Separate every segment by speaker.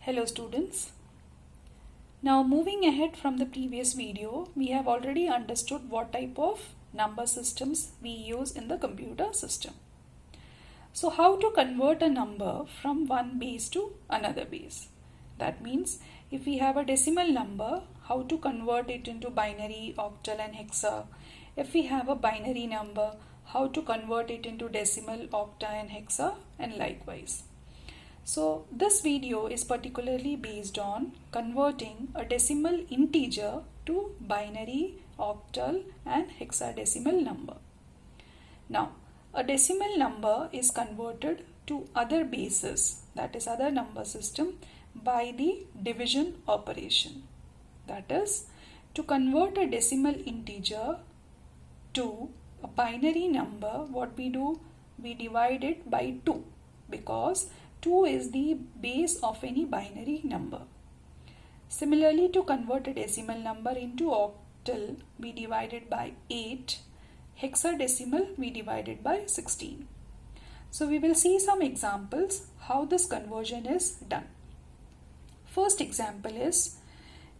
Speaker 1: Hello students. Now moving ahead from the previous video, we have already understood what type of number systems we use in the computer system. So how to convert a number from one base to another base? That means if we have a decimal number, how to convert it into binary, octal and hexa. If we have a binary number, how to convert it into decimal, octa and hexa, and likewise. So this video is particularly based on converting a decimal integer to binary, octal and hexadecimal number. Now, a decimal number is converted to other bases, that is other number system, by the division operation. That is, to convert a decimal integer to a binary number, what we do? We divide it by 2 because 2 is the base of any binary number. Similarly, to convert a decimal number into octal, we divide it by 8. Hexadecimal, we divide it by 16. So we will see some examples how this conversion is done. First example is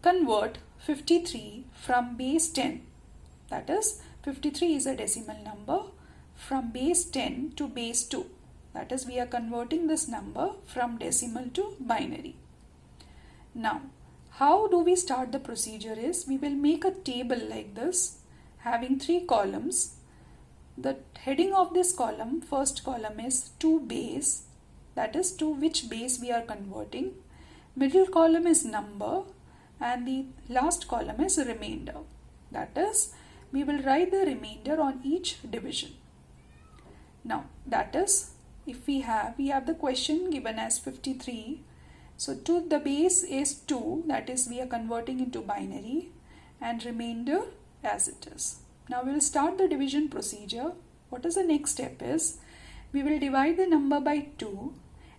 Speaker 1: convert 53 from base 10. That is, 53 is a decimal number, from base 10 to base 2. That is, we are converting this number from decimal to binary. Now, how do we start the procedure is, we will make a table like this, having 3 columns. The heading of this column, first column is to base, that is to which base we are converting. Middle column is number and the last column is remainder. That is, we will write the remainder on each division. Now, that is, if we have the question given as 53. So to the base is 2, that is we are converting into binary, and remainder as it is. Now we will start the division procedure. What is the next step is, we will divide the number by 2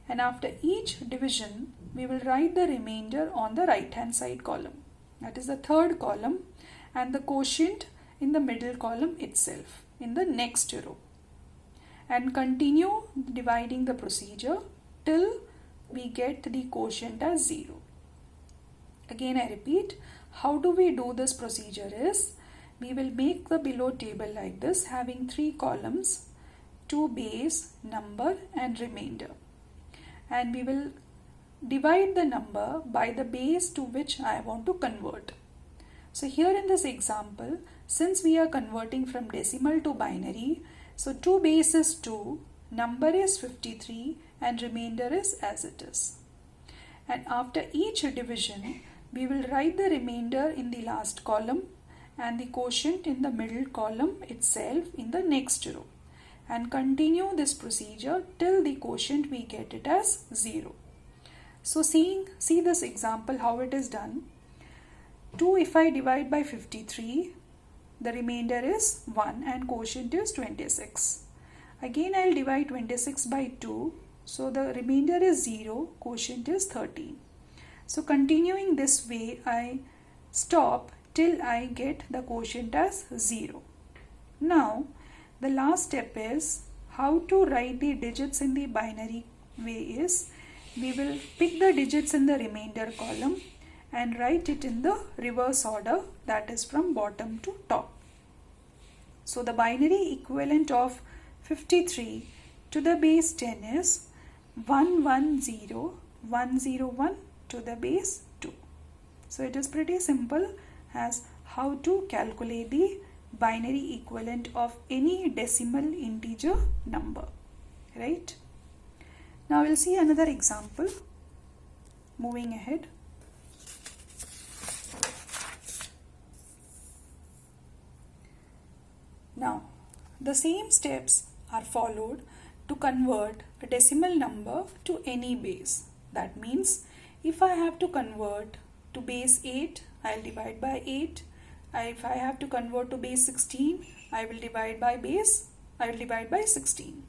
Speaker 1: and after each division we will write the remainder on the right hand side column. That is the third column, and the quotient in the middle column itself in the next row. And continue dividing the procedure till we get the quotient as 0. Again I repeat, how do we do this procedure is, we will make the below table like this, having 3 columns, to base, number and remainder. And we will divide the number by the base to which I want to convert. So here in this example, since we are converting from decimal to binary, so 2 base is 2, number is 53 and remainder is as it is. And after each division, we will write the remainder in the last column and the quotient in the middle column itself in the next row. And continue this procedure till the quotient we get it as 0. So see this example how it is done. 2 if I divide by 53, the remainder is 1 and quotient is 26. Again I will divide 26 by 2. So the remainder is 0, quotient is 13. So continuing this way, I stop till I get the quotient as 0. Now the last step is how to write the digits in the binary way is, we will pick the digits in the remainder column and write it in the reverse order, that is from bottom to top. So the binary equivalent of 53 to the base 10 is 110101 to the base 2. So it is pretty simple as how to calculate the binary equivalent of any decimal integer number, right? Now we'll see another example. Moving ahead. Now, the same steps are followed to convert a decimal number to any base. That means, if I have to convert to base 8, I will divide by 8. If I have to convert to base 16, I will divide by 16.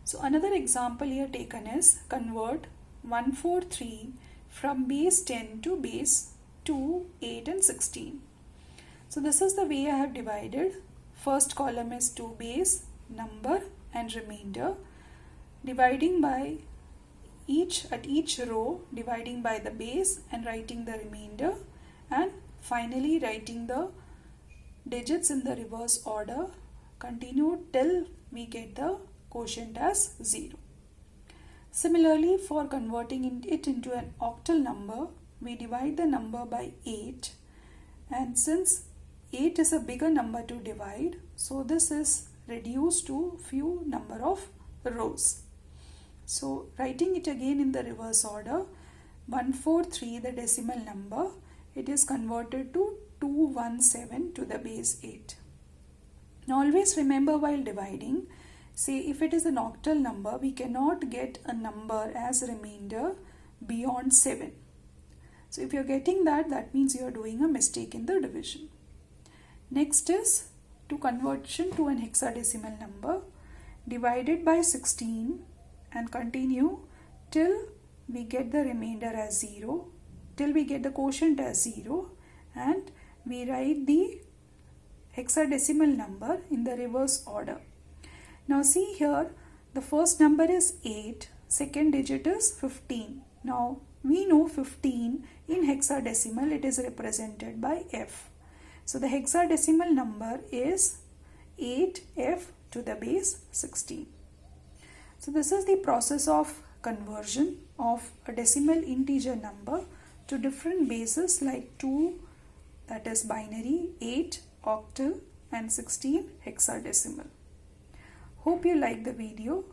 Speaker 1: So another example here taken is convert 143 from base 10 to base 2, 8 and 16. So this is the way I have divided. First column is to base, number and remainder, dividing by each row dividing by the base and writing the remainder, and finally writing the digits in the reverse order. Continue till we get the quotient as 0. Similarly, for converting it into an octal number, we divide the number by 8, and since 8 is a bigger number to divide, so this is reduced to few number of rows. So writing it again in the reverse order, 143, the decimal number, it is converted to 217 to the base 8. Now always remember while dividing, say if it is an octal number, we cannot get a number as remainder beyond 7. So if you are getting that, that means you are doing a mistake in the division. Next is to conversion to an hexadecimal number, divided by 16 and continue till we get the remainder as 0, till we get the quotient as 0, and we write the hexadecimal number in the reverse order. Now see here, the first number is 8, second digit is 15. Now we know 15 in hexadecimal, it is represented by F. So the hexadecimal number is 8F to the base 16. So this is the process of conversion of a decimal integer number to different bases like 2, that is binary, 8 octal, and 16 hexadecimal. Hope you like the video.